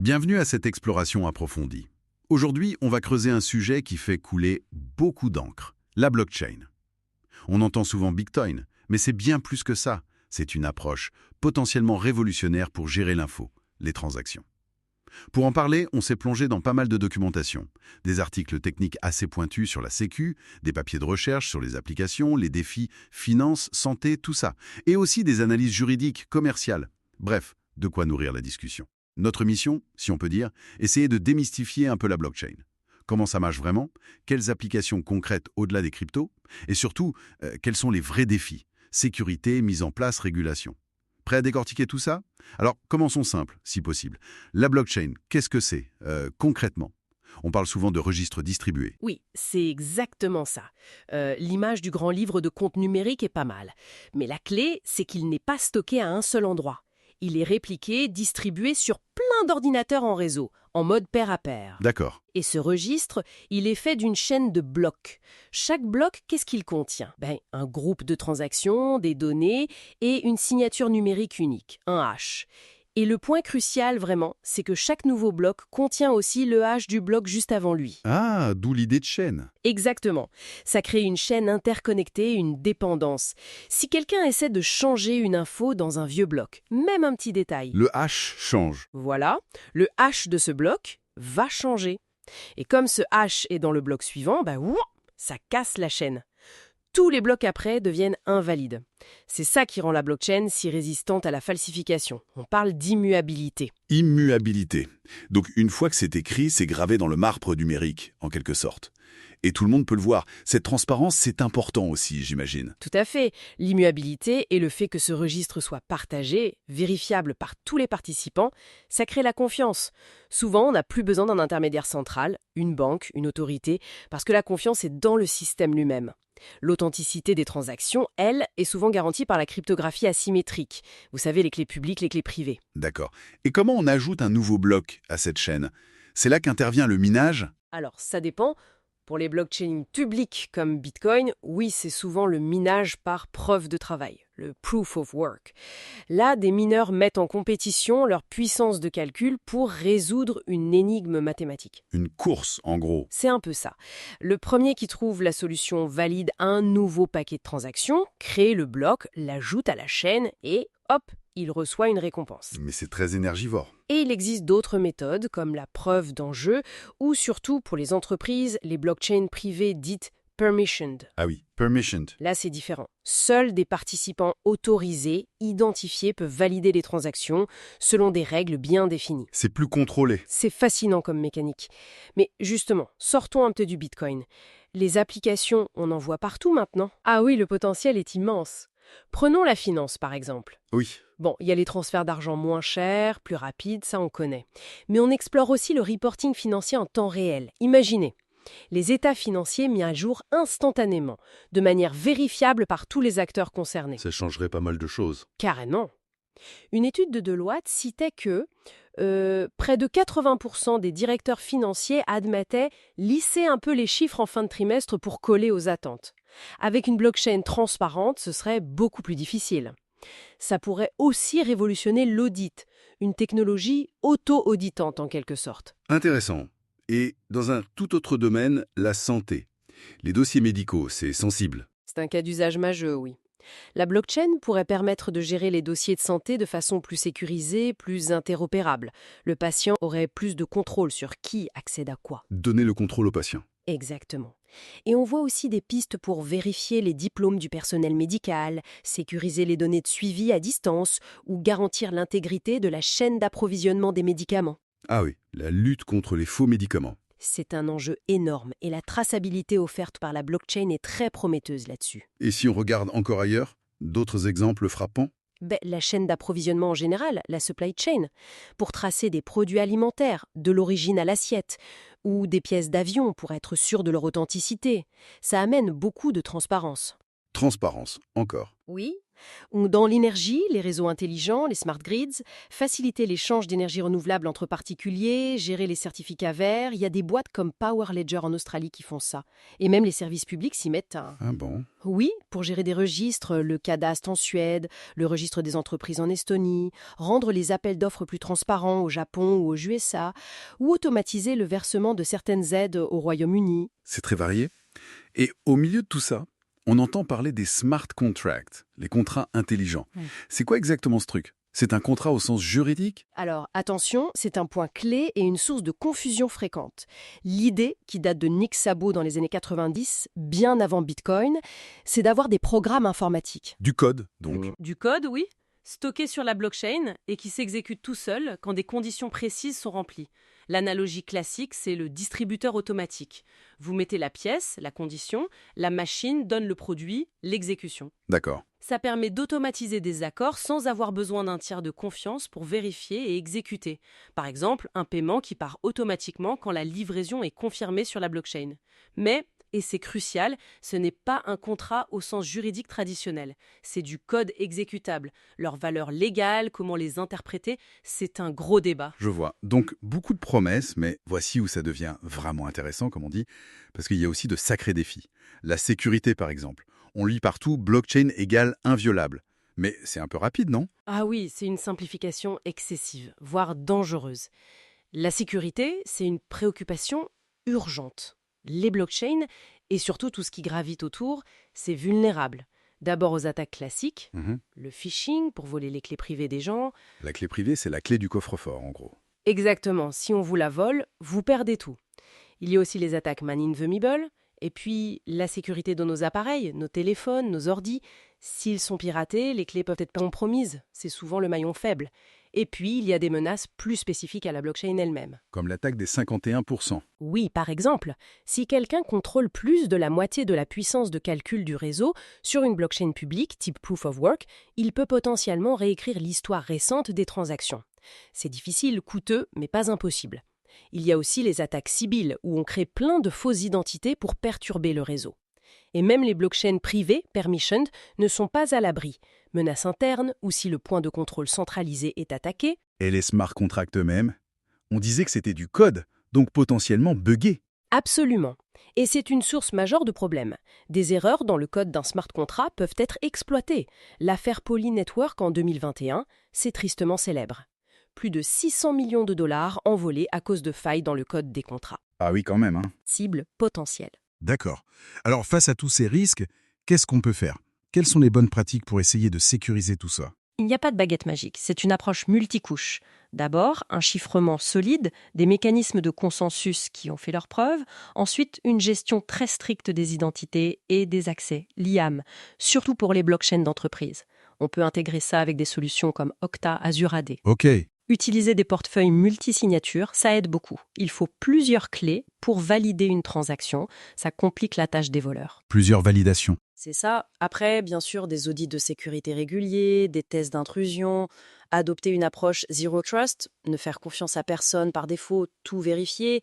Bienvenue à cette exploration approfondie. Aujourd'hui, on va creuser un sujet qui fait couler beaucoup d'encre, la blockchain. On entend souvent Bitcoin, mais c'est bien plus que ça. C'est une approche potentiellement révolutionnaire pour gérer l'info, les transactions. Pour en parler, on s'est plongé dans pas mal de documentation, des articles techniques assez pointus sur la sécu, des papiers de recherche sur les applications, les défis, finance, santé, tout ça, et aussi des analyses juridiques, commerciales. Bref, de quoi nourrir la discussion. Notre mission, si on peut dire, essayer de démystifier un peu la blockchain. Comment ça marche vraiment? Quelles applications concrètes au-delà des cryptos? Et surtout, quels sont les vrais défis? Sécurité, mise en place, régulation. Prêt à décortiquer tout ça? Alors, commençons simple, si possible. La blockchain, qu'est-ce que c'est, concrètement? On parle souvent de registres distribués. Oui, c'est exactement ça. L'image du grand livre de compte numérique est pas mal. Mais la clé, c'est qu'il n'est pas stocké à un seul endroit. Il est répliqué, distribué sur plein d'ordinateurs en réseau, en mode pair à pair. D'accord. Et ce registre, il est fait d'une chaîne de blocs. Chaque bloc, qu'est-ce qu'il contient? Un groupe de transactions, des données et une signature numérique unique, un hash. Et le point crucial, vraiment, c'est que chaque nouveau bloc contient aussi le hash du bloc juste avant lui. Ah, d'où l'idée de chaîne. Exactement. Ça crée une chaîne interconnectée, une dépendance. Si quelqu'un essaie de changer une info dans un vieux bloc, même un petit détail, Le hash change. voilà, le hash de ce bloc va changer. Et comme ce hash est dans le bloc suivant, ça casse la chaîne. Tous les blocs après deviennent invalides. C'est ça qui rend la blockchain si résistante à la falsification. On parle d'immuabilité. Immuabilité. Donc une fois que c'est écrit, c'est gravé dans le marbre numérique, en quelque sorte. Et tout le monde peut le voir. Cette transparence, c'est important aussi, j'imagine. Tout à fait. L'immuabilité et le fait que ce registre soit partagé, vérifiable par tous les participants, ça crée la confiance. Souvent, on n'a plus besoin d'un intermédiaire central, une banque, une autorité, parce que la confiance est dans le système lui-même. L'authenticité des transactions, elle, est souvent garantie par la cryptographie asymétrique. Vous savez, les clés publiques, les clés privées. D'accord. Et comment on ajoute un nouveau bloc à cette chaîne? C'est là qu'intervient le minage? Alors, ça dépend. Pour les blockchains publiques comme Bitcoin, oui, c'est souvent le minage par preuve de travail, le proof of work. Là, des mineurs mettent en compétition leur puissance de calcul pour résoudre une énigme mathématique. Une course, en gros. C'est un peu ça. Le premier qui trouve la solution valide un nouveau paquet de transactions, crée le bloc, l'ajoute à la chaîne et hop, il reçoit une récompense. Mais c'est très énergivore. Et il existe d'autres méthodes, comme la preuve d'enjeu, ou surtout pour les entreprises, les blockchains privées dites permissioned. Ah oui, permissioned. Là, c'est différent. Seuls des participants autorisés, identifiés, peuvent valider les transactions selon des règles bien définies. C'est plus contrôlé. C'est fascinant comme mécanique. Mais justement, sortons un peu du Bitcoin. Les applications, on en voit partout maintenant. Ah oui, le potentiel est immense. Prenons la finance, par exemple. Oui. Bon, il y a les transferts d'argent moins chers, plus rapides, ça on connaît. Mais on explore aussi le reporting financier en temps réel. Imaginez, les états financiers mis à jour instantanément, de manière vérifiable par tous les acteurs concernés. Ça changerait pas mal de choses. Carrément. Une étude de Deloitte citait que près de 80% des directeurs financiers admettaient lisser un peu les chiffres en fin de trimestre pour coller aux attentes. Avec une blockchain transparente, ce serait beaucoup plus difficile. Ça pourrait aussi révolutionner l'audit, une technologie auto-auditante en quelque sorte. Intéressant. Et dans un tout autre domaine, la santé. Les dossiers médicaux, c'est sensible. C'est un cas d'usage majeur, oui. La blockchain pourrait permettre de gérer les dossiers de santé de façon plus sécurisée, plus interopérable. Le patient aurait plus de contrôle sur qui accède à quoi. Donner le contrôle au patient. Exactement. Et on voit aussi des pistes pour vérifier les diplômes du personnel médical, sécuriser les données de suivi à distance ou garantir l'intégrité de la chaîne d'approvisionnement des médicaments. Ah oui, la lutte contre les faux médicaments. C'est un enjeu énorme et la traçabilité offerte par la blockchain est très prometteuse là-dessus. Et si on regarde encore ailleurs, d'autres exemples frappants? La chaîne d'approvisionnement en général, la supply chain, pour tracer des produits alimentaires, de l'origine à l'assiette, ou des pièces d'avion pour être sûr de leur authenticité. Ça amène beaucoup de transparence. Transparence, encore. Oui, Ou dans l'énergie, les réseaux intelligents, les smart grids, faciliter l'échange d'énergie renouvelable entre particuliers, gérer les certificats verts. Il y a des boîtes comme Power Ledger en Australie qui font ça. Et même les services publics s'y mettent. Ah bon? Oui, pour gérer des registres, le cadastre en Suède, le registre des entreprises en Estonie, rendre les appels d'offres plus transparents au Japon ou aux USA, ou automatiser le versement de certaines aides au Royaume-Uni. C'est très varié. Et au milieu de tout ça, on entend parler des smart contracts, les contrats intelligents. C'est quoi exactement ce truc? C'est un contrat au sens juridique? Alors attention, c'est un point clé et une source de confusion fréquente. L'idée, qui date de Nick Szabo dans les années 90, bien avant Bitcoin, c'est d'avoir des programmes informatiques. Du code, donc. Du code, oui, stocké sur la blockchain et qui s'exécute tout seul quand des conditions précises sont remplies. L'analogie classique, c'est le distributeur automatique. Vous mettez la pièce, la condition, la machine donne le produit, l'exécution. D'accord. Ça permet d'automatiser des accords sans avoir besoin d'un tiers de confiance pour vérifier et exécuter. Par exemple, un paiement qui part automatiquement quand la livraison est confirmée sur la blockchain. Mais, et c'est crucial, ce n'est pas un contrat au sens juridique traditionnel. C'est du code exécutable. Leur valeur légale, comment les interpréter, c'est un gros débat. Je vois. Donc, beaucoup de promesses, mais voici où ça devient vraiment intéressant, comme on dit, parce qu'il y a aussi de sacrés défis. La sécurité, par exemple. On lit partout « blockchain égale inviolable ». Mais c'est un peu rapide, non? Ah oui, c'est une simplification excessive, voire dangereuse. La sécurité, c'est une préoccupation urgente. Les blockchains, et surtout tout ce qui gravite autour, c'est vulnérable. D'abord aux attaques classiques, le phishing pour voler les clés privées des gens. La clé privée, c'est la clé du coffre-fort, en gros. Exactement, si on vous la vole, vous perdez tout. Il y a aussi les attaques man in the middle, et puis la sécurité de nos appareils, nos téléphones, nos ordis. S'ils sont piratés, les clés peuvent être compromises, c'est souvent le maillon faible. Et puis, il y a des menaces plus spécifiques à la blockchain elle-même. Comme l'attaque des 51%. Oui, par exemple, si quelqu'un contrôle plus de la moitié de la puissance de calcul du réseau sur une blockchain publique type Proof of Work, il peut potentiellement réécrire l'histoire récente des transactions. C'est difficile, coûteux, mais pas impossible. Il y a aussi les attaques Sybil, où on crée plein de fausses identités pour perturber le réseau. Et même les blockchains privées, permissioned, ne sont pas à l'abri. Menaces internes, ou si le point de contrôle centralisé est attaqué. Et les smart contracts eux-mêmes? On disait que c'était du code, donc potentiellement buggé. Absolument. Et c'est une source majeure de problèmes. Des erreurs dans le code d'un smart contract peuvent être exploitées. L'affaire Poly Network en 2021, c'est tristement célèbre. Plus de 600 millions de dollars envolés à cause de failles dans le code des contrats. Ah oui, quand même, hein. Cible potentielle. D'accord. Alors, face à tous ces risques, qu'est-ce qu'on peut faire? Quelles sont les bonnes pratiques pour essayer de sécuriser tout ça? Il n'y a pas de baguette magique, c'est une approche multicouche. D'abord, un chiffrement solide, des mécanismes de consensus qui ont fait leurs preuves, ensuite une gestion très stricte des identités et des accès, l'IAM, surtout pour les blockchains d'entreprise. On peut intégrer ça avec des solutions comme Okta, Azure AD. Ok. Utiliser des portefeuilles multisignatures, ça aide beaucoup. Il faut plusieurs clés pour valider une transaction, ça complique la tâche des voleurs. Plusieurs validations. C'est ça. Après, bien sûr, des audits de sécurité réguliers, des tests d'intrusion, adopter une approche Zero Trust, ne faire confiance à personne par défaut, tout vérifier,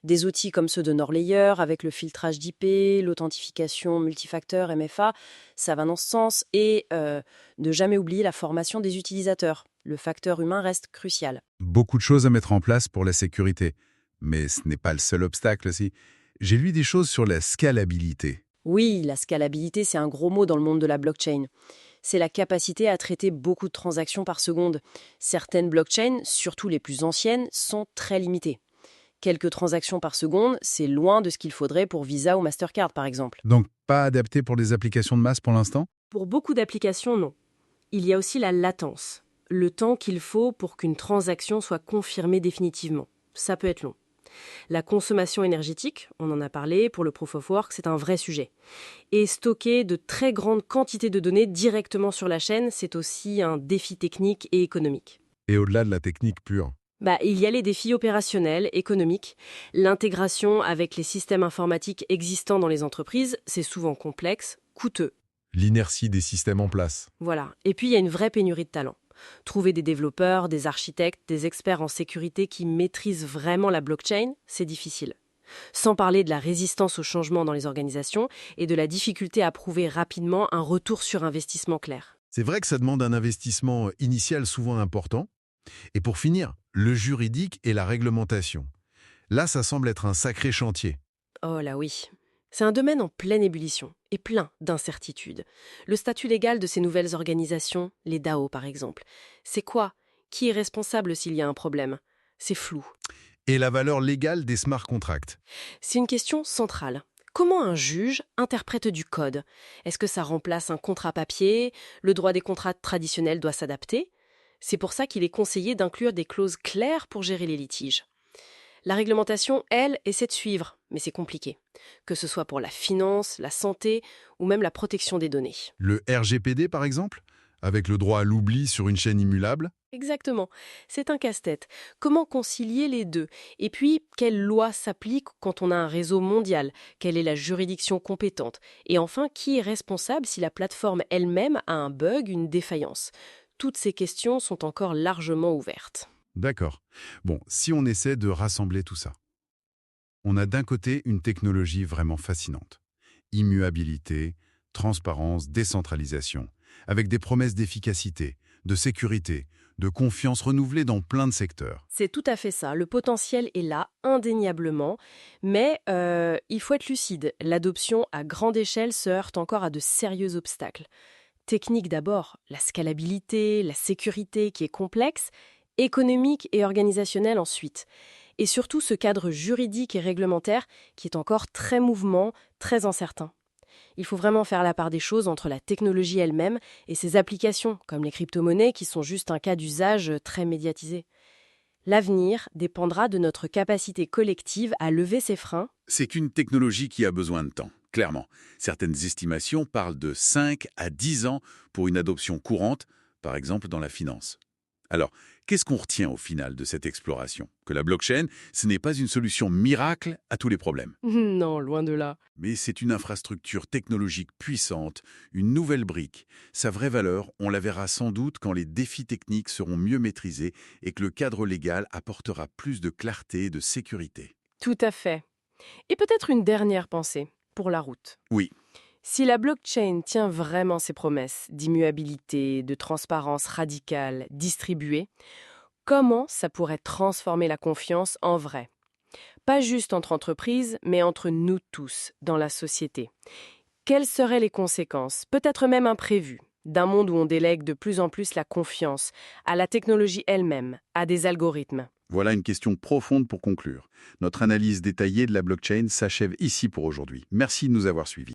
des outils comme ceux de Norlayer avec le filtrage d'IP, l'authentification multifacteur MFA, ça va dans ce sens, et ne jamais oublier la formation des utilisateurs. Le facteur humain reste crucial. Beaucoup de choses à mettre en place pour la sécurité. Mais ce n'est pas le seul obstacle aussi. J'ai lu des choses sur la scalabilité. Oui, la scalabilité, c'est un gros mot dans le monde de la blockchain. C'est la capacité à traiter beaucoup de transactions par seconde. Certaines blockchains, surtout les plus anciennes, sont très limitées. Quelques transactions par seconde, c'est loin de ce qu'il faudrait pour Visa ou Mastercard, par exemple. Donc, pas adapté pour des applications de masse pour l'instant? Pour beaucoup d'applications, non. Il y a aussi la latence, le temps qu'il faut pour qu'une transaction soit confirmée définitivement. Ça peut être long. La consommation énergétique, on en a parlé, pour le Proof of Work, c'est un vrai sujet. Et stocker de très grandes quantités de données directement sur la chaîne, c'est aussi un défi technique et économique. Et au-delà de la technique pure? Il y a les défis opérationnels, économiques. L'intégration avec les systèmes informatiques existants dans les entreprises, c'est souvent complexe, coûteux. L'inertie des systèmes en place. Voilà. Et puis, il y a une vraie pénurie de talent. Trouver des développeurs, des architectes, des experts en sécurité qui maîtrisent vraiment la blockchain, c'est difficile. Sans parler de la résistance au changement dans les organisations et de la difficulté à prouver rapidement un retour sur investissement clair. C'est vrai que ça demande un investissement initial souvent important. Et pour finir, le juridique et la réglementation. Là, ça semble être un sacré chantier. Oh là oui. C'est un domaine en pleine ébullition et plein d'incertitudes. Le statut légal de ces nouvelles organisations, les DAO par exemple, c'est quoi? Qui est responsable s'il y a un problème? C'est flou. Et la valeur légale des smart contracts. C'est une question centrale. Comment un juge interprète du code? Est-ce que ça remplace un contrat papier? Le droit des contrats traditionnels doit s'adapter? C'est pour ça qu'il est conseillé d'inclure des clauses claires pour gérer les litiges. La réglementation, elle, essaie de suivre, mais c'est compliqué. Que ce soit pour la finance, la santé ou même la protection des données. Le RGPD, par exemple, avec le droit à l'oubli sur une chaîne immutable. Exactement. C'est un casse-tête. Comment concilier les deux? Et puis, quelle loi s'applique quand on a un réseau mondial? Quelle est la juridiction compétente? Et enfin, qui est responsable si la plateforme elle-même a un bug, une défaillance? Toutes ces questions sont encore largement ouvertes. D'accord. Bon, si on essaie de rassembler tout ça, on a d'un côté une technologie vraiment fascinante. Immuabilité, transparence, décentralisation, avec des promesses d'efficacité, de sécurité, de confiance renouvelée dans plein de secteurs. C'est tout à fait ça. Le potentiel est là, indéniablement. Mais il faut être lucide. L'adoption à grande échelle se heurte encore à de sérieux obstacles. Technique d'abord, la scalabilité, la sécurité qui est complexe, économique et organisationnelle ensuite. Et surtout ce cadre juridique et réglementaire qui est encore très mouvement, très incertain. Il faut vraiment faire la part des choses entre la technologie elle-même et ses applications, comme les crypto-monnaies qui sont juste un cas d'usage très médiatisé. L'avenir dépendra de notre capacité collective à lever ces freins. C'est qu'une technologie qui a besoin de temps, clairement. Certaines estimations parlent de 5 à 10 ans pour une adoption courante, par exemple dans la finance. Alors, qu'est-ce qu'on retient au final de cette exploration? Que la blockchain, ce n'est pas une solution miracle à tous les problèmes. Non, loin de là. Mais c'est une infrastructure technologique puissante, une nouvelle brique. Sa vraie valeur, on la verra sans doute quand les défis techniques seront mieux maîtrisés et que le cadre légal apportera plus de clarté et de sécurité. Tout à fait. Et peut-être une dernière pensée pour la route. Oui, Si la blockchain tient vraiment ses promesses d'immuabilité, de transparence radicale, distribuée, comment ça pourrait transformer la confiance en vrai? Pas juste entre entreprises, mais entre nous tous, dans la société. Quelles seraient les conséquences, peut-être même imprévues, d'un monde où on délègue de plus en plus la confiance à la technologie elle-même, à des algorithmes? voilà une question profonde pour conclure. Notre analyse détaillée de la blockchain s'achève ici pour aujourd'hui. Merci de nous avoir suivis.